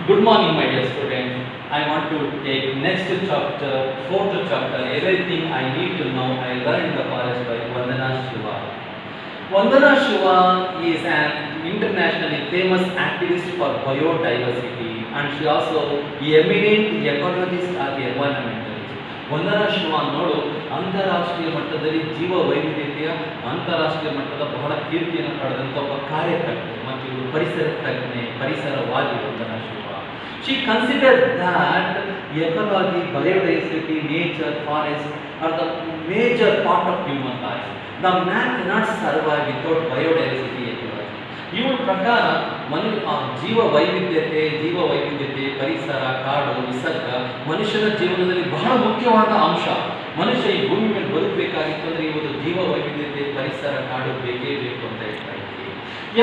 Good morning, my dear students. I want to take next chapter, fourth chapter, everything I need to know I learned in the forest by Vandana Shiva. Vandana Shiva is an internationally famous activist for biodiversity and she also eminent ecologist and environmentalist. ವಂದನಾ ಶಿವ ನೋಡು ಅಂತಾರಾಷ್ಟ್ರೀಯ ಮಟ್ಟದಲ್ಲಿ ಜೀವ ವೈವಿಧ್ಯತೆಯ ಅಂತಾರಾಷ್ಟ್ರೀಯ ಮಟ್ಟದ ಬಹಳ ಕೀರ್ತಿಯನ್ನು ಪಡೆದಂಥ ಒಬ್ಬ ಕಾರ್ಯಕರ್ತೆ ಮತ್ತು ಇವರು ಪರಿಸರ ತಜ್ಞೆ ಪರಿಸರವಾದಿ ವಂದನಾ Shiva. She considered that ecology, biodiversity, nature, forest are the major part of human life. The man cannot survive without biodiversity, ecology. ಇವರ ಪ್ರಕಾರ ಜೀವ ವೈವಿಧ್ಯತೆ ಪರಿಸರ ಕಾಡು ನಿಸರ್ಗ ಮನುಷ್ಯನ ಜೀವನದಲ್ಲಿ ಬಹಳ ಮುಖ್ಯವಾದ ಅಂಶ. ಮನುಷ್ಯ ಈ ಭೂಮಿ ಮೇಲೆ ಬದುಕಬೇಕಾಗಿತ್ತು ಅಂದರೆ ಇವತ್ತು ಜೀವ ವೈವಿಧ್ಯತೆ ಪರಿಸರ ಕಾಡು ಬೇಕೇ ಬೇಕು ಅಂತ ಹೇಳ್ತಾ ಇದ್ದೀವಿ.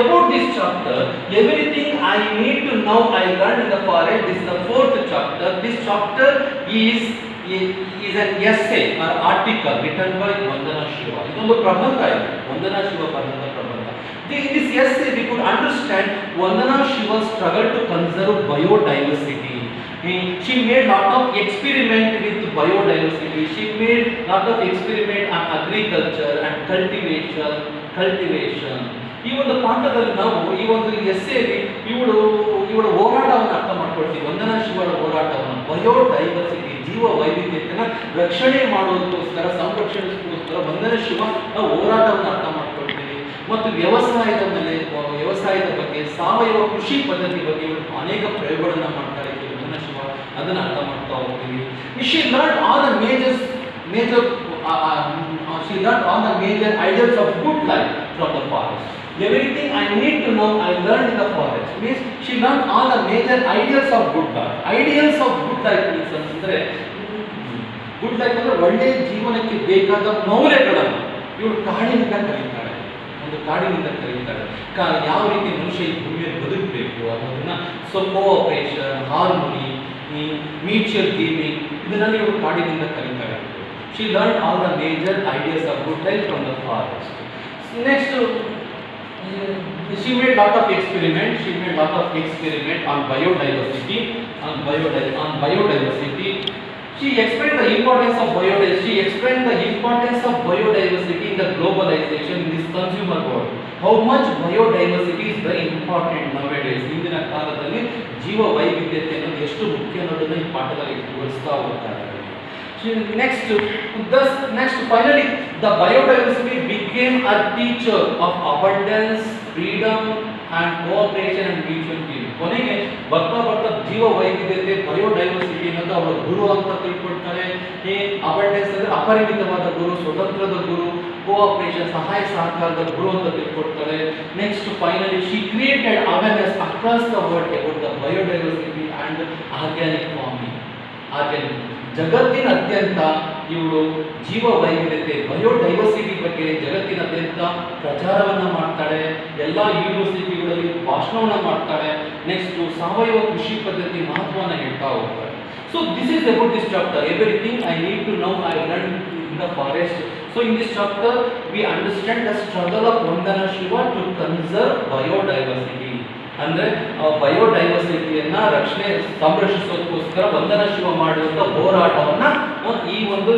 About this chapter, everything I need to know I learned in the forest. This is the fourth chapter. This chapter is an essay or article written by Vandana Shiva. ಇದೊಂದು ಪ್ರಬಂಧ ಇದೆ, ವಂದನಾ ಶಿವ ಬರೆದ ಪ್ರಬಂಧ. In this essay we could understand Vandana Shiva's struggle to conserve biodiversity. She made lot of experiment with biodiversity. She made lot of experiment on agriculture and cultivation. ಈ ಒಂದು ಪಾಠದಲ್ಲಿ ನಾವು ಈ ಒಂದು ಎಸ್ಸೆಯಲ್ಲಿ ಇವಳ ಹೋರಾಟವನ್ನು ಅರ್ಥ ಮಾಡ್ಕೊಳ್ತೀವಿ. ವಂದನಾ ಶಿವಳ ಹೋರಾಟವನ್ನು ಬಯೋಡೈವರ್ಸಿಟಿ ಜೀವ ವೈವಿಧ್ಯತೆಯನ್ನು ರಕ್ಷಣೆ ಮಾಡೋದಕ್ಕೋಸ್ಕರ ಸಂರಕ್ಷಣೆಗೋಸ್ಕರ ವಂದನಾ ಶಿವ ನಾವು ಹೋರಾಟವನ್ನು ಅರ್ಥ ಮಾಡ್ಕೊಳ್ತೀವಿ. ಮತ್ತು ವ್ಯವಸಾಯದ ಬಗ್ಗೆ ಸಾವಯವ ಕೃಷಿ ಪದ್ಧತಿ ಬಗ್ಗೆ ಇವರು ಅನೇಕ ಪ್ರಯೋಗಗಳನ್ನು ಮಾಡ್ತಾರೆ. ವಂದನಾ ಶಿವ ಅದನ್ನು ಅರ್ಥ ಮಾಡ್ತಾ ಹೋಗ್ತೀವಿ. She learned all the major ideals of good life from the forest. Everything I need to know I learned in the forest. Means she learned all the major ideals of good life. Ideals of good life means ಅಂದ್ರೆ good life ಅಂದ್ರೆ ಒಳ್ಳೆಯ ಜೀವನಕ್ಕೆ ಬೇಕಾದ ಮೌಲ್ಯಗಳನ್ನು ಇವರು ಕಾಡಿನಿಂದ ಕಲಿತಾಳೆ. ಒಂದು ಕಾಡಿನಿಂದ ಕಲಿತಾಳೆ. ಯಾವ ರೀತಿ ಮನುಷ್ಯ ಈ ಭೂಮಿಯಲ್ಲಿ ಬದುಕಬೇಕು ಅನ್ನೋದನ್ನ ಕೋಆಪರೇಷನ್, ಹಾರ್ಮೋನಿ, ಮ್ಯೂಚುವಲ್ ಗೇಮಿಂಗ್ ಇದನ್ನೆಲ್ಲ ಇವರು ಕಾಡಿನಿಂದ ಕಲಿತಾಳೆ. She learned all the major ideas of good life from the forest. Next, she made lot of experiment. On biodiversity. She explained the importance of biodiversity. In the globalization in this consumer world. How much biodiversity is very important nowadays. ಇಂದಿನ ಕಾಲದಲ್ಲಿ ಜೀವ ವೈವಿಧ್ಯತೆ ಅನ್ನೋದು ಎಷ್ಟು ಮುಖ್ಯ ಅನ್ನೋದನ್ನ ಈ ಪಾಠದಲ್ಲಿ ವಿವರಿಸ್ತಾ ಹೋಗ್ತಾರೆ. Next, finally, the biodiversity became a teacher of abundance, freedom, and cooperation and mutual giving. ಕೊನೆಗೆ ಬರ್ತಾ ಜೀವ ವೈವಿಧ್ಯತೆ ಬಯೋಡೈವರ್ಸಿಟಿ ಅನ್ನೋದು ಅವರ ಗುರು ಅಂತ ತಿಳ್ಕೊಳ್ತಾರೆ. ಅಬಂಡೆನ್ಸ್ ಅಂದ್ರೆ ಅಪರಿಮಿತವಾದ ಗುರು, ಸ್ವತಂತ್ರದ ಗುರು, ಕೋಆಪರೇಷನ್ ಸಹಾಯ ಸಹಕಾರದ ಗುರು ಅಂತ ತಿಳ್ಕೊಳ್ತಾರೆ. Next finally she created awareness across the world about the biodiversity and organic farming. ಜಗತ್ತಿನಾದ್ಯಂತ ಇವಳು ಜೀವ ವೈವಿಧ್ಯತೆ ಬಯೋಡೈವರ್ಸಿಟಿ ಬಗ್ಗೆ ಜಗತ್ತಿನಾದ್ಯಂತ ಪ್ರಚಾರವನ್ನು ಮಾಡ್ತಾಳೆ. ಎಲ್ಲ ಯೂನಿವರ್ಸಿಟಿಗಳಲ್ಲಿ ಭಾಷಣವನ್ನು ಮಾಡ್ತಾಳೆ. ನೆಕ್ಸ್ಟ್ ಸಾವಯವ ಕೃಷಿ ಪದ್ಧತಿ ಮಹತ್ವವನ್ನು ಹೇಳ್ತಾ ಹೋಗ್ತಾಳೆ. So this is about this chapter. Everything I need to know I learn in the forest. So in this chapter we understand the struggle of Vandana Shiva to conserve biodiversity. ಅಂದ್ರೆ ಬಯೋಡೈವರ್ಸಿಟಿಯನ್ನ ಸಂರಕ್ಷಿಸೋದಕ್ಕೋಸ್ಕರ ವಂದನಾ ಶಿವ ಮಾಡಿರುವಂಥ ಹೋರಾಟವನ್ನ ಈ ಒಂದು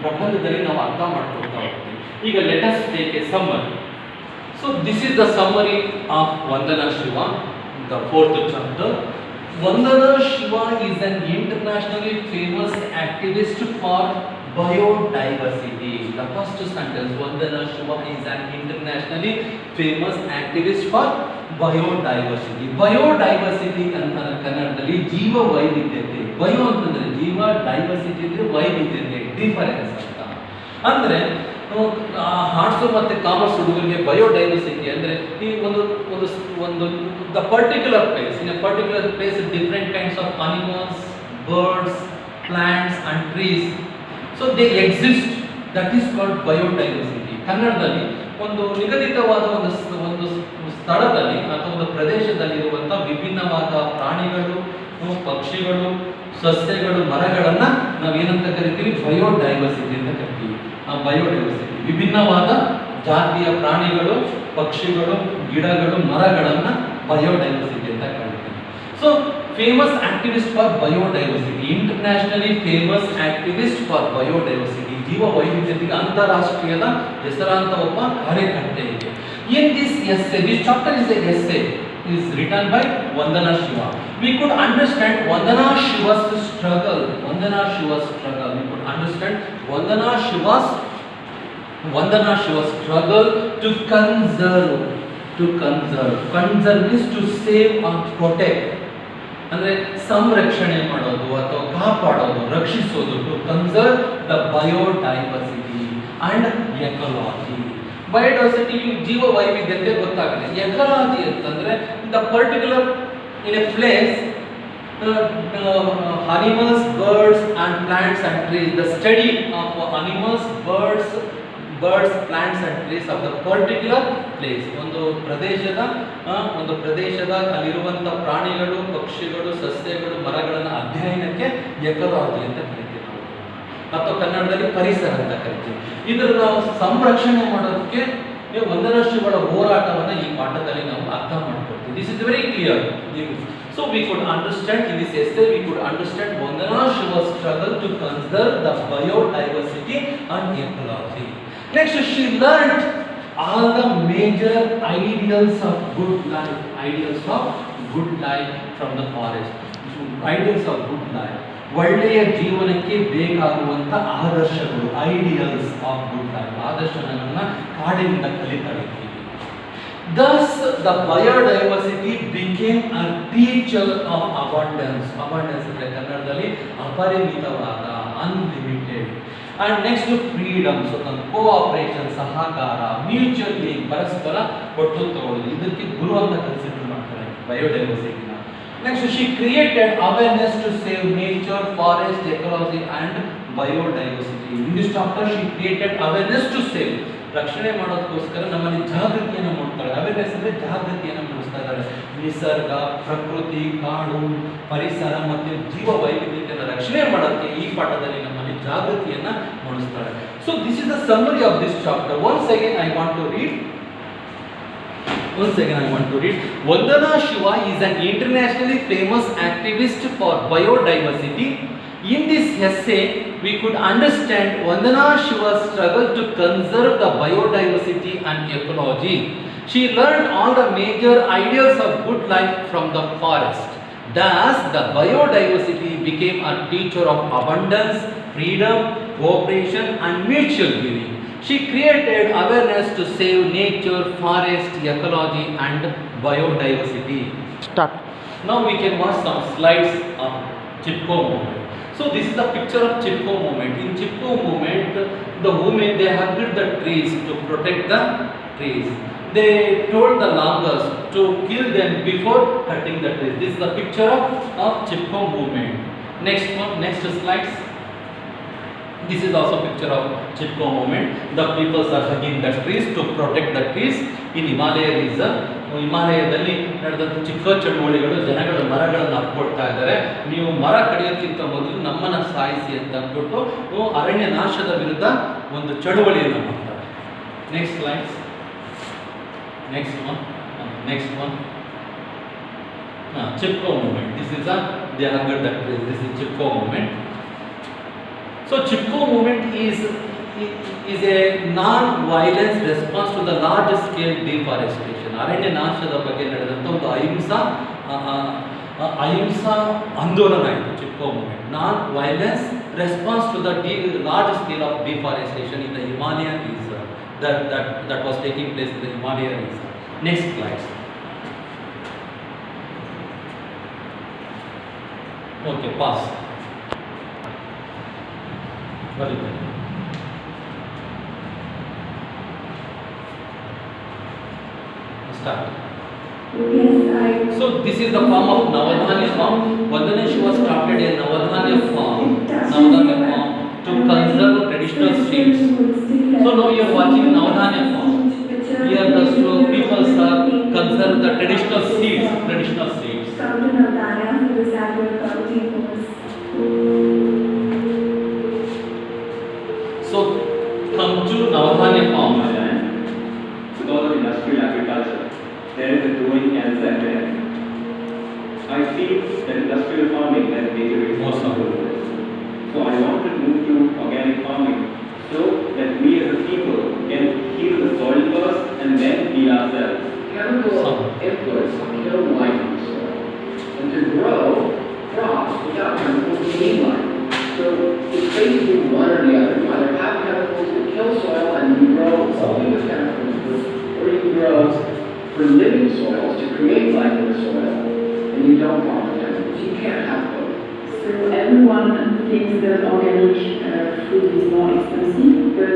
ಪ್ರಬಂಧದಲ್ಲಿ ನಾವು ಅರ್ಥ ಮಾಡ್ಕೊಳ್ತಾ ಹೋಗ್ತೀವಿ. ಈಗ let us take A summary. So this is the summary of Vandana Shiva, the fourth chapter. Vandana Shiva is an internationally famous activist for biodiversity. The first sentence, Vandana Shiva is an internationally famous activist for biodiversity. Biodiversity ಅಂತಂದ್ರೆ ಕನ್ನಡದಲ್ಲಿ ಜೀವ ವೈವಿಧ್ಯತೆ. Bio ಅಂತಂದ್ರೆ ಜೀವ, diversity ಅಂದ್ರೆ ವೈವಿಧ್ಯತೆ, difference ಅಂತ. ಅಂದ್ರೆ ಆರ್ಟ್ಸ್ ಮತ್ತು ಕಾಮರ್ಸ್ ಹುಡುಗರಿಗೆ ಬಯೋಡೈವರ್ಸಿಟಿ ಅಂದರೆ ಈ ಒಂದು the particular place, in a particular place different kinds of animals, birds, plants and trees, so they exist, that is called biodiversity. ಕನ್ನಡದಲ್ಲಿ ಒಂದು ನಿಗದಿತವಾದ ಒಂದು ಸ್ಥಳದಲ್ಲಿ ಅಥವಾ ಒಂದು ಪ್ರದೇಶದಲ್ಲಿರುವಂಥ ವಿಭಿನ್ನವಾದ ಪ್ರಾಣಿಗಳು, ಪಕ್ಷಿಗಳು, ಸಸ್ಯಗಳು, ಮರಗಳನ್ನು ನಾವೇನಂತ ಕರಿತೀವಿ? ಬಯೋಡೈವರ್ಸಿಟಿ ಅಂತ ಕರಿತೀವಿ. ಬಯೋಡೈವರ್ಸಿಟಿ ವಿಭಿನ್ನವಾದ ಜಾತಿಯ ಪ್ರಾಣಿಗಳು, ಪಕ್ಷಿಗಳು, ಗಿಡಗಳು, ಮರಗಳನ್ನು ಬಯೋಡೈವರ್ಸಿಟಿ ಅಂತ ಕರಿತೀವಿ. So famous activist for biodiversity, internationally famous activist for biodiversity, ಜೀವ ವೈವಿಧ್ಯತೆಗೆ ಅಂತಾರಾಷ್ಟ್ರೀಯದ ಹೆಸರಾಂತ ಒಬ್ಬ ಕಾರ್ಯಕರ್ತೆ ಇದೆ. In this essay, this chapter is an essay, is written by Vandana Shiva. We could understand Vandana Shiva's struggle. Vandana Shiva's struggle. We could understand Vandana Shiva's struggle to conserve. To conserve. Conserve is to save or protect. ಅಂದರೆ ಸಂರಕ್ಷಣೆ ಮಾಡೋದು ಅಥವಾ ಕಾಪಾಡೋದು, ರಕ್ಷಿಸೋದು. To conserve the biodiversity and ecology. Biodiversity ಜೀವ ವೈವಿಧ್ಯತೆ ಗೊತ್ತಾಗಲಿ. Ecology ಅಂತಂದ್ರೆ the particular in a place animals, birds and plants and trees. The study of animals, birds, plants and trees of the particular place. ಒಂದು ಪ್ರದೇಶದ ಅಲ್ಲಿರುವಂಥ ಪ್ರಾಣಿಗಳು, ಪಕ್ಷಿಗಳು, ಸಸ್ಯಗಳು, ಮರಗಳನ್ನು ಅಧ್ಯಯನಕ್ಕೆ ಎಕಾಲಜಿ ಅಂತ ಕರಿತೀವಿ ನಾವು, ಅಥವಾ ಕನ್ನಡದಲ್ಲಿ ಪರಿಸರ ಅಂತ ಕರಿತೀವಿ. ಇದರ ನಾವು ಸಂರಕ್ಷಣೆ ಮಾಡೋದಕ್ಕೆ ವಂದನಾ ಶಿವಳ ಹೋರಾಟವನ್ನು ಈ ಪಾಠದಲ್ಲಿ ನಾವು ಅರ್ಥ ಮಾಡ್ಕೊಳ್ತೀವಿ. This is very clear. So we could understand in this essay, we could understand Vandana Shiva's struggle to conserve the biodiversity and ecology. Next, she learned all the major ideals of good life from the forest. Ideals of good life. ಒಳ್ಳೆಯ ಜೀವನಕ್ಕೆ ಬೇಕಾಗುವಂತ ಆದರ್ಶಗಳು, ideals of good life, ಆದರ್ಶಗಳನ್ನು ಕಾಡಿನಿಂದ ಕಲಿತಾ ಇದ್ದೀವಿ. Thus, the biodiversity became a teacher of abundance. Abundance ಅಂದರೆ ಕನ್ನಡದಲ್ಲಿ ಅಪರಿಮಿತವಾದ, unlimited. And next to freedom, so cooperation, ಸಹಕಾರ, ಮ್ಯೂಚುವಲ್ ಏಡ್, ಪರಸ್ಪರ ಕೊಟ್ಟು ತಗೊಳ್ಳೋದು. ಇದಕ್ಕೆ ಗುರು ಅಂತ ಕನ್ಸಿಡರ್ ಮಾಡ್ತಾರೆ ಬಯೋಡೈವರ್ಸಿಟಿನ. Next, she created awareness to save nature, forest, ecology and biodiversity. In this chapter, she created awareness to save. ರಕ್ಷಣೆ ಮಾಡೋದಕ್ಕೋಸ್ಕರ ನಮ್ಮಲ್ಲಿ ಜಾಗೃತಿಯನ್ನು ಮೂಡಿಸ್ತಾಳೆ. ಅವೇರ್ನೆಸ್ ಅಂದರೆ ಜಾಗೃತಿಯನ್ನು ಮೂಡಿಸ್ತಾ ಇದ್ದಾಳೆ. ನಿಸರ್ಗ, ಪ್ರಕೃತಿ, ಕಾಡು, ಪರಿಸರ ಮತ್ತು ಜೀವ ವೈವಿಧ್ಯತೆಯನ್ನು ರಕ್ಷಣೆ ಮಾಡೋದಕ್ಕೆ ಈ ಪಾಠದಲ್ಲಿ ನಮ್ಮಲ್ಲಿ ಜಾಗೃತಿಯನ್ನು ಮೂಡಿಸ್ತಾಳೆ. So this is the summary of this chapter. Once again I want to read. Vandana Shiva is an internationally famous activist for biodiversity. In this essay, we could understand Vandana Shiva's struggle to conserve the biodiversity and ecology. She learned all the major ideals of good life from the forest. Thus, the biodiversity became a teacher of abundance, freedom, cooperation and mutual giving. She created awareness to save nature, forest, ecology and biodiversity. Start. Now we can watch some slides of Chipko movement. So this is the picture of Chipko movement. In Chipko movement, the women, they hugged the trees to protect the trees. They told the loggers to kill them before cutting the trees. This is the picture of Chipko movement. Next slides. This is also picture of Chipko movement. The people are hugging the trees to protect the trees in Himalaya region. ಹಿಮಾಲಯದಲ್ಲಿ ನಡೆದಂಥ ಚಿಕ್ಕ ಚಳುವಳಿಗಳು, ಜನಗಳು ಮರಗಳನ್ನು ಹಬ್ಕೊಳ್ತಾ ಇದ್ದಾರೆ. ನೀವು ಮರ ಕಡಿಯೋಕ್ಕಿಂತ ಮೊದಲು ನಮ್ಮನ್ನು ಸಾಯಿಸಿ ಅಂತ ಅಂದ್ಬಿಟ್ಟು ಅರಣ್ಯ ನಾಶದ ವಿರುದ್ಧ ಒಂದು ಚಳುವಳಿಯನ್ನು ಮಾಡ್ತಾರೆ. Next slides. Next one. Chipko movement. This is they hugged the trees. This is Chipko movement. So Chipko movement is a non-violence response to the large scale deforestation. ಅರಣ್ಯ ನಾಶದ ಬಗ್ಗೆ ನಡೆದಂಥ ಒಂದು ಅಹಿಂಸಾ ಆಂದೋಲನ ಇದು Chipko movement. non-violence response to the large scale of deforestation in the Himalayan region that was taking place in the Himalayan region. Next slide. Okay, pass. Very good. Start. So this is the form of Navadhanya form. Vandana Shiva started a Navadhanya form to conserve traditional seeds. So now you are watching Navadhanya form. Here the people are conserve the traditional seeds. Come to Navadhanya for the sacred protein foods. So come to Navadhanya form. Because of industrial agriculture, there is a growing cancer epidemic. I feel that industrial farming has major responsibilities. So I want to move to organic farming so that we as a people can heal the soil first and then heal ourselves. Chemical inputs kill life in the soil. And to grow crops without chemicals, you need life. So it's basically one or the other. You either have chemicals that kill soil and you grow something with chemicals, or you can grow for living soils to create life in the soil, and you don't farm with chemicals. You can't have both. So everyone thinks that organic food is more expensive, but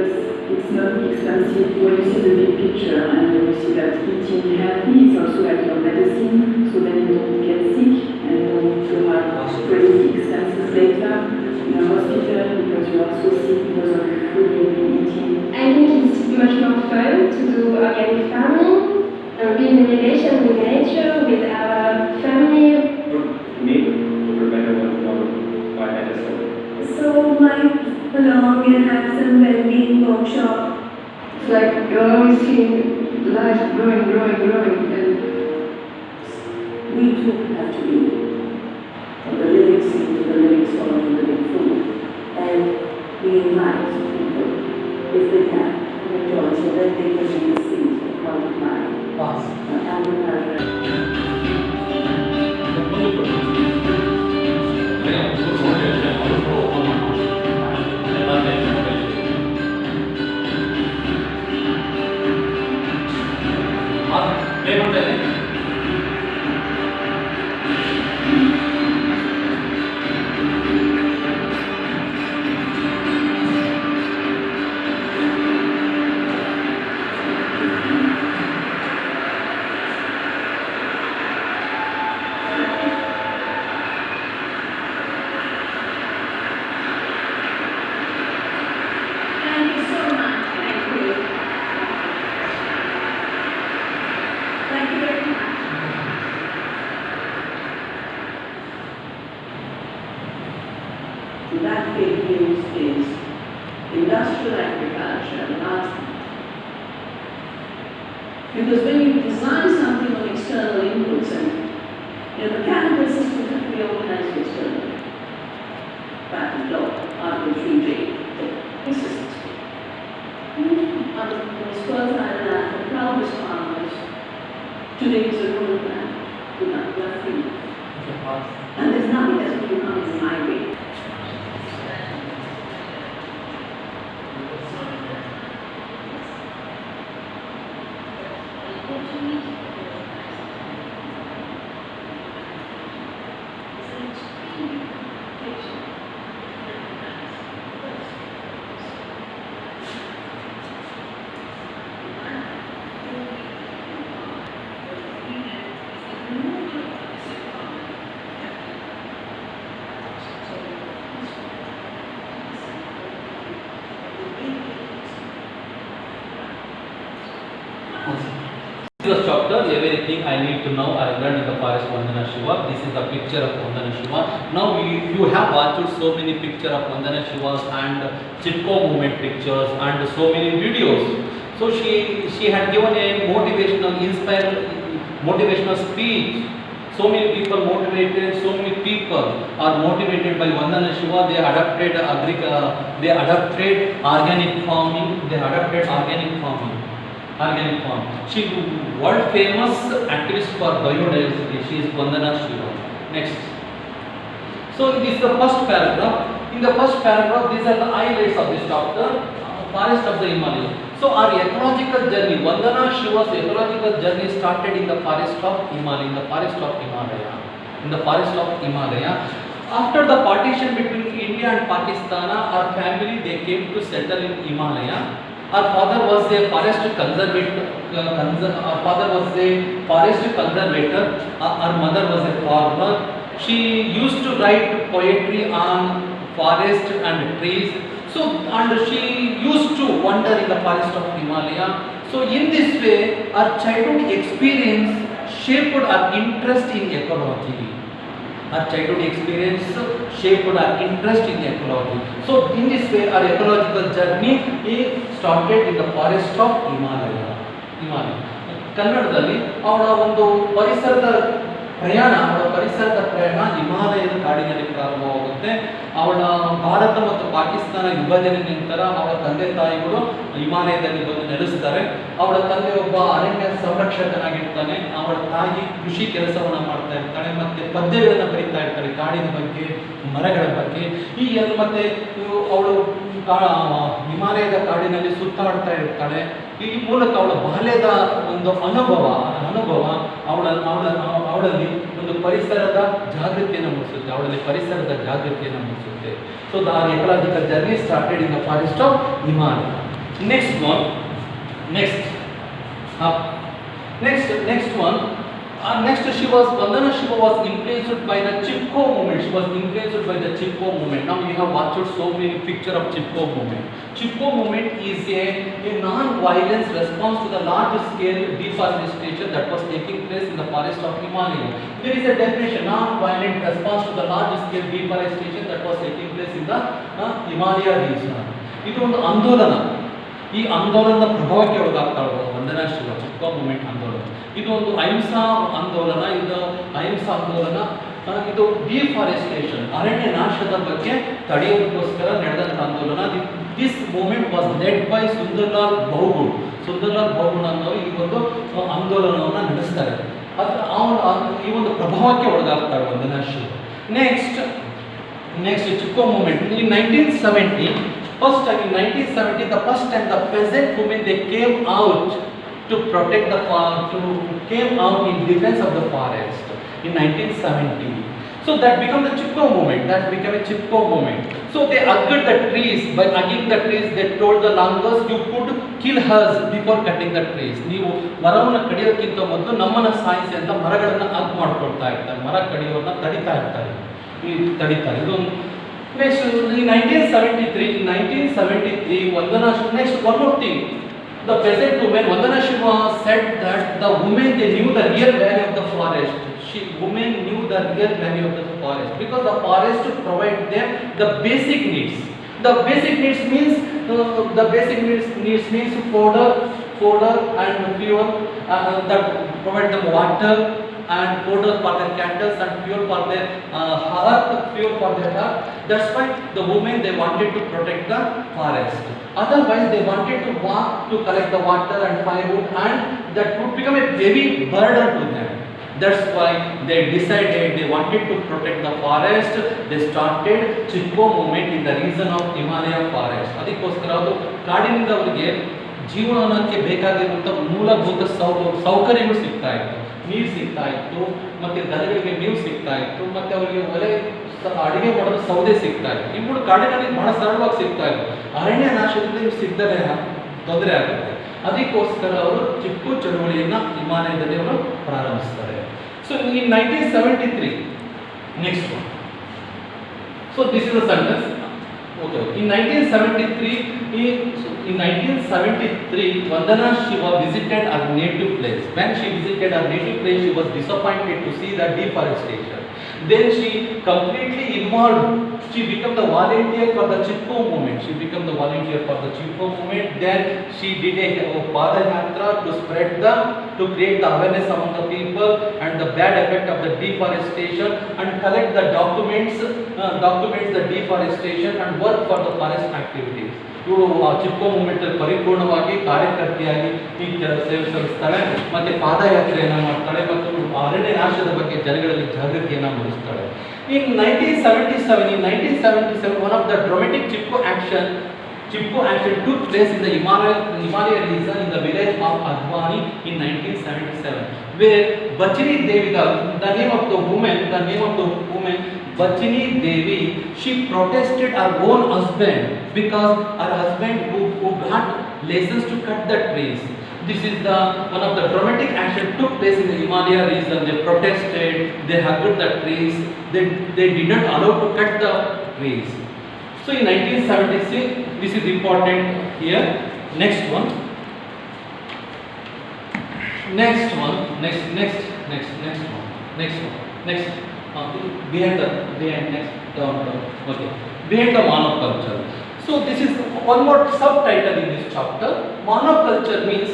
it's not expensive when you see the big picture and you see that eating healthy is also like your medicine, so then you don't get sick and don't have crazy expenses later in a hospital because you are so sick because of the food you've been eating. I think it's much more fun to do organic farming and be in relation with nature, with our family. For me, to prepare one by medicine. So might belong and have some well-being workshop. It's like you're always seeing life growing, and We too have to be from the living seed to the living soil to the living food. And we invite people, if they can, to enjoy so that they can be the seed of multiply. Pass. Thank you so much. Thank you. Thank you very much. That fake news is industrial agriculture, not because when you design something on external inputs and the mechanical system can be organized externally. Patent law, Article 3J. This is it. The most fertile land, the proudest farmers, today is a rural land. We are free. And there's nothing that's going to come in my way. This is chapter, everything I need to know I learned in the forest Vandana Shiva. This is the picture of Vandana Shiva. Now you have watched so many pictures of Vandana Shivas and Chitko movement pictures and so many videos. So she had given a motivational speech. So many people motivated, so many people are motivated by Vandana Shiva. They adopted organic farming. She is world famous activist for biodiversity. She is Vandana Shiva. Next. So this is the first paragraph. In the first paragraph, these are the highlights of this chapter. Forest of the Himalaya. So our ecological journey, Vandana Shiva's ecological journey started in the forest of Himalaya. After the partition between India and Pakistan, our family they came to settle in Himalaya. Our father was a forest conservator. Our mother was a farmer. She used to write poetry on forest and trees. And she used to wander in the forest of Himalaya. So in this way, our childhood experience shaped our interest in ecology. So in this way, our ecological journey started in the forest of Himalaya. ಕನ್ನಡದಲ್ಲಿ ಅವರ ಒಂದು ಪರಿಸರದ ಪ್ರಯಾಣ, ಅವಳ ಪರಿಸರದ ಪ್ರಯಾಣ ಹಿಮಾಲಯದ ಕಾಡಿನಲ್ಲಿ ಪ್ರಾರಂಭವಾಗುತ್ತೆ. ಅವಳ ಭಾರತ ಮತ್ತು ಪಾಕಿಸ್ತಾನ ವಿಭಜನೆ ನಂತರ ಅವಳ ತಂದೆ ತಾಯಿಗಳು ಹಿಮಾಲಯದಲ್ಲಿ ಬಂದು ನೆಲೆಸ್ತಾರೆ. ಅವಳ ತಂದೆ ಒಬ್ಬ ಅರಣ್ಯ ಸಂರಕ್ಷಕನಾಗಿರ್ತಾನೆ. ಅವಳ ತಾಯಿ ಕೃಷಿ ಕೆಲಸವನ್ನ ಮಾಡ್ತಾ ಇರ್ತಾಳೆ, ಮತ್ತೆ ಪದ್ಯಗಳನ್ನ ಬರೀತಾ ಇರ್ತಾಳೆ ಕಾಡಿನ ಬಗ್ಗೆ, ಮರಗಳ ಬಗ್ಗೆ. ಈ ಮತ್ತೆ ಅವಳು ಹಿಮಾಲಯದ ಕಾಡಿನಲ್ಲಿ ಸುತ್ತಾಡ್ತಾ ಇರ್ತಾಳೆ. ಈ ಮೂಲಕ ಅವಳ ಬಾಲ್ಯದ ಒಂದು ಅನುಭವ ಅವಳಲ್ಲಿ ಒಂದು ಪರಿಸರದ ಜಾಗೃತಿಯನ್ನು ಮೂಡಿಸುತ್ತೆ. So the ecological journey started in the forest of Himalaya. Next one. Next, Vandana Shiva was influenced by the Chipko movement. Now we have watched so many pictures of Chipko movement. Chipko movement is a non-violence response to the large-scale deforestation that was taking place in the forest of Himalaya. There is a definition: non-violent response to the large-scale deforestation that was taking place in the Himalaya region. ಇದು ಒಂದು ಆಂದೋಲನ. ಈ ಆಂದೋಲನದ ಪ್ರಭಾವಕ್ಕೆ ಒಳಗಾಗ್ತಾಳೆ ವಂದನಾ Shiva. Chipko movement ಆಂದೋಲನ ಇದು ಒಂದು ಅಹಿಂಸಾ ಆಂದೋಲನ. ಇದು ಡಿಫಾರೆಸ್ಟೇಷನ್, ಅರಣ್ಯ ನಾಶದ ಬಗ್ಗೆ ತಡೆಯೋದಕ್ಕೋಸ್ಕರ ನಡೆದಂಥ ಆಂದೋಲನ. This movement was led by Sunderlal Bahuguna ಅನ್ನೋರು ಈ ಒಂದು ಆಂದೋಲನವನ್ನು ನಡೆಸ್ತಾರೆ. ಈ ಒಂದು ಪ್ರಭಾವಕ್ಕೆ ಒಳಗಾಗ್ತಾರೆ Vandana Shiva. Next Chipko movement in 1970, the first time the peasant women they came out to protect came out in defense of the forest in 1970. So that became the Chipko movement. So they hugged the trees. By hugging the trees, they told the langurs, you could kill us before cutting the trees. ನೀವು ಮರವನ್ನು ಕಡಿಯೋಕ್ಕಿಂತ ಮೊದಲು ನಮ್ಮನ್ನು ಸಾಯಿಸಿ ಅಂತ ಮರಗಳನ್ನು hug ಮಾಡ್ಕೊಳ್ತಾ ಇರ್ತಾರೆ. ಮರ ಕಡಿಯೋರನ್ನ ತಡಿತಾ ಇರ್ತಾರೆ. ಇದು next in 1973 Vandana Shiva. Next, one more thing, the peasant women, Vandana Shiva said that the women they knew the real value of the forest. Women knew the real value of the forest because the forest provide them the basic needs. The basic needs means fodder and fuel, that provide them water and fodder for their cattle and fuel for their earth. That's why the women they wanted to protect the forest. Otherwise they wanted to walk to collect the water and firewood, and that would become a heavy burden to them. That's why they decided they wanted to protect the forest. They started Chipko movement in the region of Himalaya forest. ಅದಕ್ಕೋಸ್ಕರ ಅದು ಕಾಡಿನಿಂದ ಅವರಿಗೆ ಜೀವನಕ್ಕೆ ಬೇಕಾಗಿರುವಂಥ ಮೂಲಭೂತ ಸೌಕರ್ಯಗಳು ಸಿಗ್ತಾ ಇತ್ತು. ನೀರು ಸಿಗ್ತಾ ಇತ್ತು, ಮತ್ತೆ ದನಗಳಿಗೆ ಮೇವು ಸಿಗ್ತಾ ಇತ್ತು, ಮತ್ತೆ ಅವರಿಗೆ ಒಲೆ ಅಡಿಗೆ ಮಾಡಲು ಸೌದೆ ಸಿಗ್ತಾ ಇತ್ತು. ಇವುಗಳು ಕಾಡಿನಲ್ಲಿ ಬಹಳ ಸರಳವಾಗಿ ಸಿಗ್ತಾ ಇತ್ತು. ಅರಣ್ಯ ನಾಶದಿಂದ ಇವು ಸಿಗ್ದರೆ ತೊಂದರೆ ಆಗುತ್ತೆ. ಅದಕ್ಕೋಸ್ಕರ ಅವರು ಚಿಕ್ಕು ಚಳುವಳಿಯನ್ನು ಹಿಮಾಲಯದಲ್ಲಿ ಅವರು ಪ್ರಾರಂಭಿಸ್ತಾರೆ. So in 1973, next one. So this is a sentence. Okay. In 1973, Vandana Shiva visited her native place. When she visited her native place, she was disappointed to see the deforestation. Then she completely involved. She became the volunteer for the Chipko movement. Then she did a Padayatra to create the awareness among the people and the bad effect of the deforestation, and collect the documents the deforestation and work for the forest activities. ಇವಳು Chipko movement ಪರಿಪೂರ್ಣವಾಗಿ ಕಾರ್ಯಕರ್ತೆಯಾಗಿ ಈ ಸೇವೆ ಸಲ್ಲಿಸ್ತಾಳೆ, ಮತ್ತೆ ಪಾದಯಾತ್ರೆಯನ್ನು ಮಾಡ್ತಾಳೆ, ಮತ್ತು ಅರಣ್ಯ ನಾಶದ ಬಗ್ಗೆ ಜನಗಳಲ್ಲಿ ಜಾಗೃತಿಯನ್ನು ಮೂಡಿಸ್ತಾಳೆ. In 1977, one of the dramatic Chipko action took place in the Himalaya region in the village of Advani in 1977, where Bachini Devi, the name of the woman, Bachini Devi, she protested her own husband because her husband who got license to cut the trees. This is one of the dramatic action took place in the Himalaya region. They protested, they hugged the trees, they didn't allow to cut the trees. So in 1976, this is important here. Next one. Behind the monoculture. So this is one more subtitle in this chapter. Monoculture means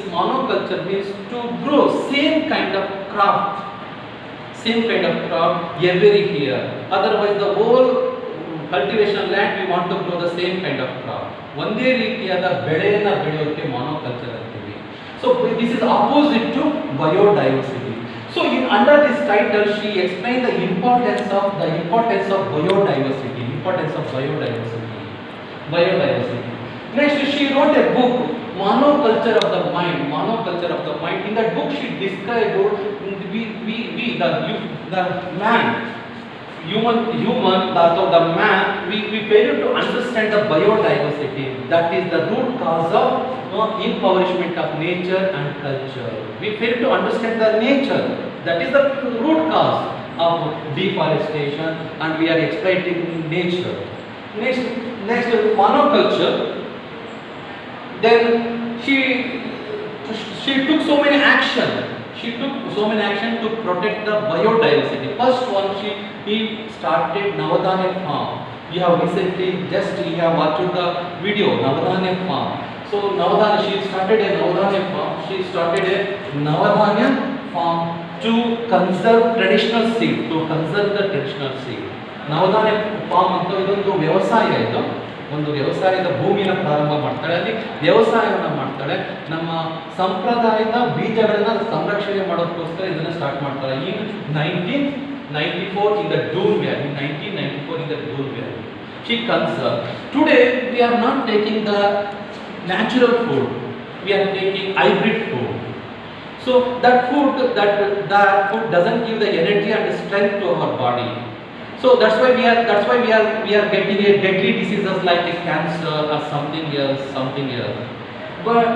to grow same kind of crop same kind of crop every year. Otherwise, the whole cultivation land we want to grow the same kind of crop. ಒಂದೇ ರೀತಿಯಾದ ಬೆಳೆಯನ್ನು ಬೆಳೆಯೋಕೆ monoculture ಅಂತೀವಿ. So this is opposite to biodiversity. So under this title, she explained the importance of biodiversity. Biodiversity. Next, she wrote a book, Monoculture of the Mind. In that book, she described the man, the man. We fail to understand the biodiversity. That is the root cause of impoverishment of nature and culture. We fail to understand the nature. That is the root cause of deforestation, and we are exploiting nature. Next, monoculture. Then she took so many action. To protect the biodiversity. First one, he started Navadanya farm. You have recently watched the video Navadanya farm. So she started a Navadanya farm to conserve traditional seed. Navadanya farm ಅಂತ ಇದೊಂದು ವ್ಯವಸಾಯ ಇದು. ಒಂದು ವ್ಯವಸಾಯದ ಭೂಮಿಯನ್ನು ಪ್ರಾರಂಭ ಮಾಡ್ತಾಳೆ, ಅಲ್ಲಿ ವ್ಯವಸಾಯವನ್ನು ಮಾಡ್ತಾಳೆ. ನಮ್ಮ ಸಂಪ್ರದಾಯದ ಬೀಜಗಳನ್ನ ಸಂರಕ್ಷಣೆ ಮಾಡೋದಕ್ಕೋಸ್ಕರ ಇದನ್ನ ಸ್ಟಾರ್ಟ್ ಮಾಡ್ತಾಳೆ. ಇನ್ 1994 in the Doon Valley. She conserved. Today we are not taking the natural food, we are taking hybrid food. So that food doesn't give the energy and strength to our body. So that's why we are getting a deadly diseases like a cancer or something else. But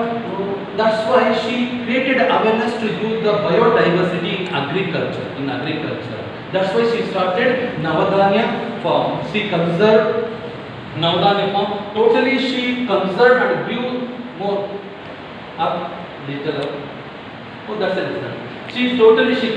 that's why she created awareness to use the biodiversity in agriculture. That's why she started Navadanya farm. She conserved Navadanya farm. Totally she conserved and grew more up little up. Oh, that's it. She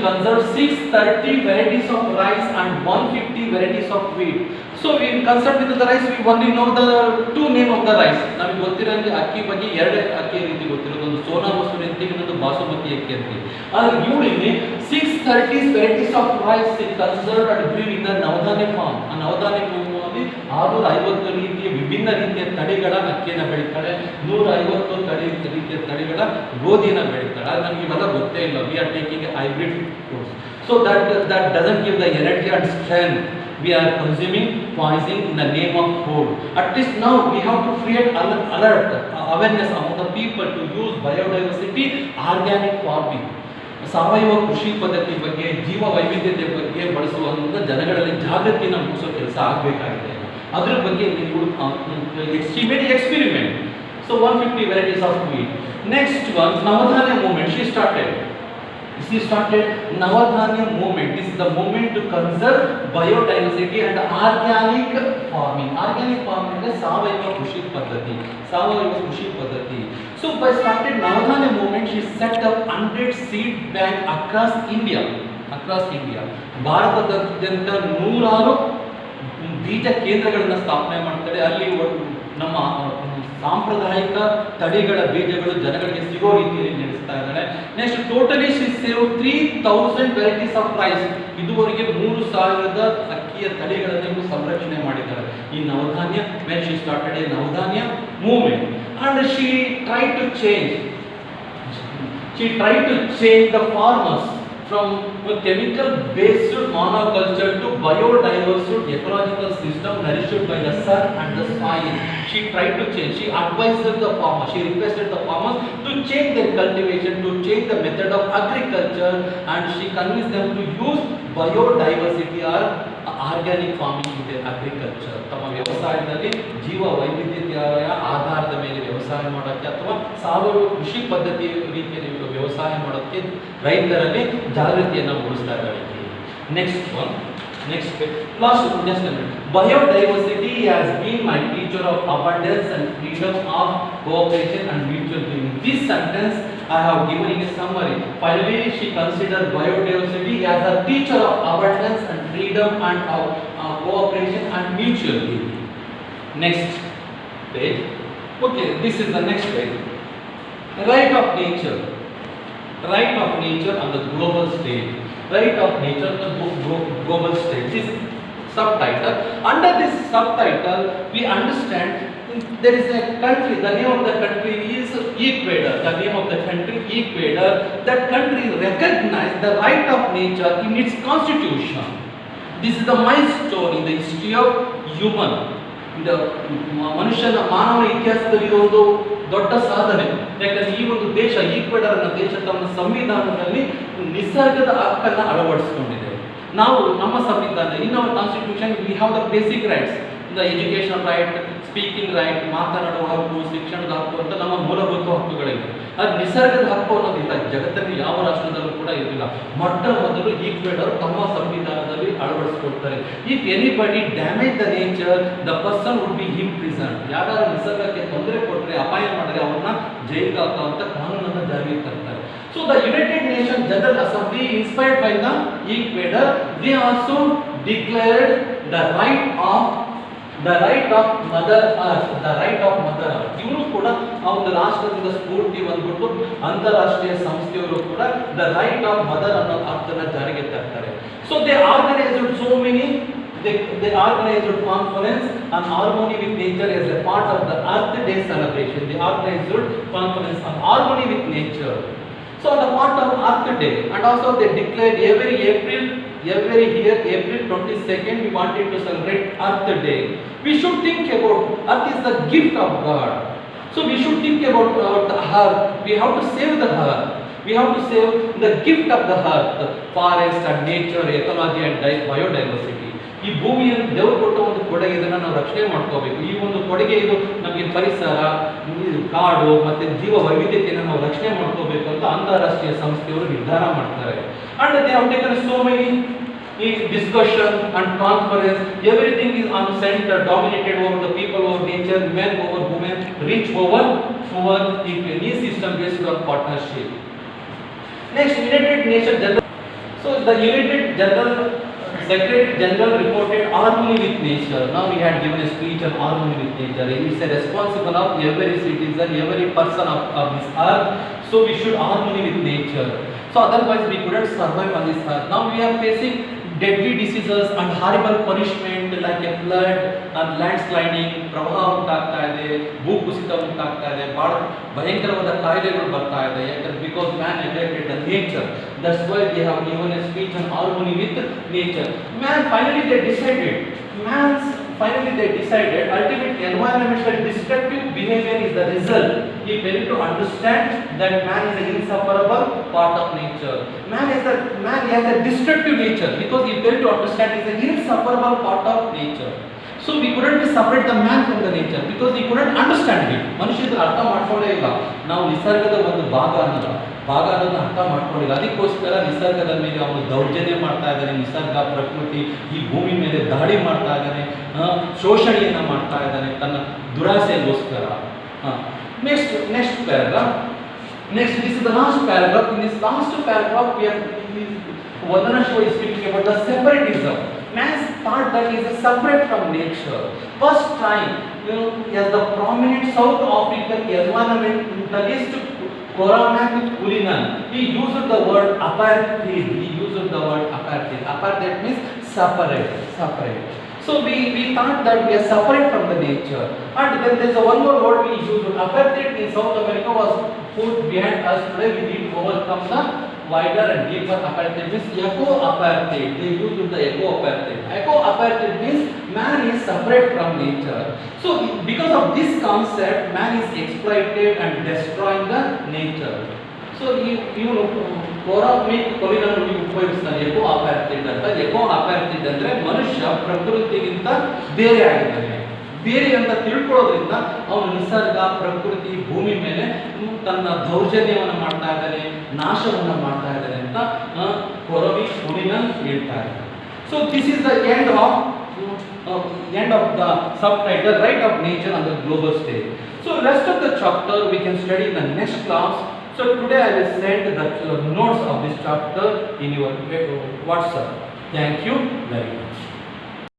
conserved 630 varieties of rice and 150 varieties of wheat. So in concept with the rice, we only know the two name of the rice. ನಮಗೆ ಗೊತ್ತಿರೋಂಗೆ ಅಕ್ಕಿ ಬಗ್ಗೆ ಎರಡು ಅಕ್ಕಿ ರೀತಿ ಗೊತ್ತಿರೋದು, ಒಂದು ಸೋನಾ ಮಸೂರಿ ಅಂತೀವಿ, ಇನ್ನೊಂದು ಬಾಸುಮತಿ ಅಕ್ಕಿ ಅಂತೀವಿ. ಆದರೆ ಇವಳಿಗೆ 630 varieties of rice conserved and grew in the Navadanya farm. ಆ ನವಧಾನ್ಯ ಭೂಮಿಯಲ್ಲಿ 650 ರೀತಿಯ ವಿಭಿನ್ನ ರೀತಿಯ ತಳಿಗಳ ಅಕ್ಕಿಯನ್ನು ಬೆಳೀತಾಳೆ, 150 ರೀತಿಯ ತಳಿಗಳ ಗೋಧಿಯನ್ನು ಬೆಳೀತಾಳೆ. ಅದು ನಮಗೆ ಇವೆಲ್ಲ ಗೊತ್ತೇ ಇಲ್ಲ. We are taking hybrid foods. So that doesn't give the energy and strength. We are consuming poison in the name of food. At least now we have to create awareness among the people to use biodiversity, organic farming. ಸಾವಯವ ಕೃಷಿ ಪದ್ಧತಿ ಬಗ್ಗೆ, ಜೀವ ವೈವಿಧ್ಯತೆ ಬಗ್ಗೆ ಬಳಸುವಂಥ ಜನಗಳಲ್ಲಿ ಜಾಗೃತಿಯನ್ನು ಮೂಡಿಸೋ ಕೆಲಸ ಆಗಬೇಕಾಗಿದೆ. ಅದರ ಬಗ್ಗೆ experiment. So 150 varieties of wheat. Next one, Navadanya movement. She started Navadanya movement. This is the movement to conserve biodiversity and organic farming. Organic farming is ಸಾವಯವ ಕೃಷಿ ಪದ್ಧತಿ. So by started Navadanya movement, she set up 100 seed bank across India. ಭಾರತದಾದ್ಯಂತ 100 ಬೀಜ ಕೇಂದ್ರಗಳನ್ನು ಸ್ಥಾಪನೆ ಮಾಡ್ತಾರೆ. ಅಲ್ಲಿ ನಮ್ಮ ಸಾಂಪ್ರದಾಯಿಕ ತಳಿಗಳ ಬೀಜಗಳು ಜನಗಳಿಗೆ ಸಿಗೋ ರೀತಿಯಲ್ಲಿ ನಡೆಸ್ತಾ ಇದ್ದಾರೆ. Next totally she save 3000 varieties of rice. ಇದುವರೆಗೆ 3000 ಅಕ್ಕಿಯ ತಳಿಗಳನ್ನು ಸಂರಕ್ಷಣೆ ಮಾಡಿದ್ದಾರೆ. ಈ ನವಧಾನ್ಯ when she started a Navadanya movement, and she tried to change the farmers from a chemical based monoculture to biodiverse ecological system nourished by the sun and the soil. She tried to change. She advised the farmers. She requested the farmers to change their cultivation, to change the method of agriculture, and she convinced them to use biodiversity or organic farming in their agriculture. ತಮ್ಮ ವ್ಯವಸಾಯದಲ್ಲಿ ಜೀವ ವೈವಿಧ್ಯತೆಯ ಆಧಾರದ ಮೇಲೆ ವ್ಯವಸಾಯ ಮಾಡೋಕ್ಕೆ ಅಥವಾ ಸಾವಯವ ಕೃಷಿ ಪದ್ಧತಿ ರೀತಿಯಲ್ಲಿ ವ್ಯವಸಾಯ ಮಾಡೋಕ್ಕೆ ರೈತರಲ್ಲಿ ಜಾಗೃತಿಯನ್ನು ಮೂಡಿಸ್ತಾ ಇದ್ದಾರೆ. Next one. Last one, just a minute. Biodiversity has been my teacher of abundance and freedom of cooperation and mutual giving. This sentence I have given in a summary. Finally, she considered biodiversity as a teacher of abundance and freedom and of cooperation and mutual giving. Next page. Okay, this is the next page. Right of nature on the global stage. right of nature, the global stage. This subtitle. Under this subtitle, we understand there is a country. The name of the country is Ecuador. The name of the country Ecuador. That country recognized the right of nature in its constitution. This is the milestone in the history of human. The ಮನುಷ್ಯನ ಮಾನವ ಇತಿಹಾಸದಲ್ಲಿ ಒಂದು ದೊಡ್ಡ ಸಾಧನೆ. ಯಾಕಂದ್ರೆ ಈ ಒಂದು ದೇಶ ಈಕ್ವೆಡರ್ ಅನ್ನೋ ದೇಶ ತಮ್ಮ ಸಂವಿಧಾನದಲ್ಲಿ ನಿಸರ್ಗದ ಹಕ್ಕನ್ನು ಅಳವಡಿಸಿಕೊಂಡಿದೆ. ನಾವು ನಮ್ಮ ಸಂವಿಧಾನ, in our constitution we have the basic rights, the education right, speaking right, ಮಾತನಾಡುವ ಹಕ್ಕು, ಶಿಕ್ಷಣದ ಹಕ್ಕು ಅಂತ ನಮ್ಮ ಮೂಲಭೂತ ಹಕ್ಕುಗಳಿವೆ. ಅದು ನಿಸರ್ಗದ ಹಕ್ಕು ಅನ್ನೋದಿಲ್ಲ, ಜಗತ್ತಲ್ಲಿ ಯಾವ ರಾಷ್ಟ್ರದಲ್ಲೂ ಕೂಡ ಇರಲಿಲ್ಲ. ಮೊಟ್ಟ ಮೊದಲು ಈಕ್ವೆಡರ್ ತಮ್ಮ ಸಂವಿಧಾನದಲ್ಲಿ ಅಳವಡಿಸಿಕೊಳ್ತಾರೆ. If anybody damage the nature, the person would be imprison. ಯಾರು ನಿಸರ್ಗಕ್ಕೆ ತೊಂದರೆ ಕೊಟ್ಟರೆ, ಅಪಾಯ ಮಾಡಿದ್ರೆ ಅವ್ರನ್ನ ಜೈಲಿಗೆ ಹಾಕುವಂತ ಕಾನೂನನ್ನು ಜಾರಿಗೆ ತರ್ತಾರೆ. So the United Nations General Assembly, inspired by the Ecuador, they also declared the right of Mother Earth, the right of Mother Earth. ಇವರು ಕೂಡ ಆ ಒಂದು ರಾಷ್ಟ್ರದಿಂದ ಸ್ಫೂರ್ತಿ ಬಂದ್ಬಿಟ್ಟು ಅಂತಾರಾಷ್ಟ್ರೀಯ ಸಂಸ್ಥೆಯವರು ಕೂಡ ದ ರೈಟ್ ಆಫ್ ಮದರ್ ಅನ್ನೋ ಅರ್ಥನ ಜಾರಿಗೆ ತರ್ತಾರೆ. So they organised so many, they organized conference on harmony with nature as a part of the Earth Day celebration. They organized conference on harmony with nature. So on the part of Earth Day, and also they declared every year, April 22nd, we wanted to celebrate Earth Day. We should think about Earth is the gift of God. So we should think about the earth. We have to save the earth. We have to save the gift of the earth, the forest and nature, ecology and biodiversity. ಈ ಭೂಮಿಯನ್ನು ದೇವರು ಕೊಟ್ಟ ಒಂದು ಕೊಡುಗೆ, ಇದನ್ನು ನಾವು ರಕ್ಷಣೆ ಮಾಡ್ಕೋಬೇಕು. ಈ ಒಂದು ಕೊಡುಗೆ ಇದು ನಮಗೆ ಪರಿಸರ, ಕಾಡು ಮತ್ತು ಜೀವ ವೈವಿಧ್ಯತೆಯನ್ನು ನಾವು ರಕ್ಷಣೆ ಮಾಡ್ಕೋಬೇಕು ಅಂತ ಅಂತಾರಾಷ್ಟ್ರೀಯ ಸಂಸ್ಥೆಯವರು ನಿರ್ಧಾರ ಮಾಡ್ತಾರೆ. And they have taken so many discussion and conference. Everything is on center, dominated over the people, over nature, men over women, rich over poor, in any system based on partnership. Next, United Nations General. So the United Secretary General reported harmony with nature. Now we had given a speech on harmony with nature. It's a responsible of every citizen, every person of this earth. So we should harmony with nature. So otherwise we couldn't survive on this earth. Now we are facing deadly diseases and horrible punishment like a flood and landsliding, ಪ್ರವಾಹ ಉಂಟಾಗ್ತಾ ಇದೆ, ಭೂಕುಸಿತ ಉಂಟಾಗ್ತಾ ಇದೆ, ಬಹಳ ಭಯಂಕರವಾದ ಕಾಯಿಲೆಗಳು ಬರ್ತಾ ಇದೆ. ಯಾಕಂದ್ರೆ because man neglected the nature. That's why they have given a speech on harmony with nature. Finally they decided ultimately environmental destructive behavior is the result. He failed to understand that man is an inseparable part of nature. Man has a destructive nature because he failed to understand he is an inseparable part of nature. So we couldn't separate the man from the nature because he couldn't understand it. ಮನುಷ್ಯರು ಅರ್ಥ ಮಾಡ್ಕೊಳ್ಳೇ ಇಲ್ಲ. ನಾವು ನಿಸರ್ಗದ ಒಂದು ಭಾಗ ಅನ್ನೋದನ್ನ ಅರ್ಥ ಮಾಡ್ಕೊಂಡಿಲ್ಲ. ಅದಕ್ಕೋಸ್ಕರ ನಿಸರ್ಗದ ಮೇಲೆ ಅವನು ದೌರ್ಜನ್ಯ ಮಾಡ್ತಾ ಇದ್ದಾನೆ. ನಿಸರ್ಗ, ಪ್ರಕೃತಿ ಈ ಭೂಮಿ ಮೇಲೆ ದಾಳಿ ಮಾಡ್ತಾ ಇದ್ದಾನೆ, ಶೋಷಣೆಯನ್ನು ಮಾಡ್ತಾ ಇದ್ದಾನೆ ತನ್ನ ದುರಾಸೆಗೋಸ್ಕರ. Next paragraph. This is the last paragraph. In this last paragraph, Vandana Shah is speaking about the separatism. Man's thought that he is separate from nature. First time, as the prominent South African environmentalist Cormac Cullinan, he used the word apartheid. Apartheid means separate. So we thought that we are separate from the nature. And then there is one more word we used. Apartheid in South America was put behind us. Today we need to overcome the wider and deeper apartheid. Means eco-apartheid. They used the eco-apartheid. Eco-apartheid means man is separate from nature. So because of this concept, man is exploited and destroying the nature. So Cullinan ಉಪಯೋಗಿಸ್ತಾನೆ eco-apartheid ಅಂತ. eco-apartheid ಅಂದ್ರೆ ಮನುಷ್ಯ ಪ್ರಕೃತಿಗಿಂತ ಬೇರೆ ಆಗಿದ್ದಾನೆ. ಬೇರೆ ಅಂತ ತಿಳ್ಕೊಳ್ಳೋದ್ರಿಂದ ಅವನು ನಿಸರ್ಗ, ಪ್ರಕೃತಿ, ಭೂಮಿ ಮೇಲೆ ತನ್ನ ದೌರ್ಜನ್ಯವನ್ನು ಮಾಡ್ತಾ ಇದ್ದಾನೆ, ನಾಶವನ್ನು ಮಾಡ್ತಾ ಇದ್ದಾನೆ ಅಂತ Cullinan ಹೇಳ್ತಾರೆ. So this is the end of the subtitle, Right of Nature on the Global Stage. So rest of the chapter we can study in the next class. So today I will send the notes of this chapter in your WhatsApp. Thank you very much.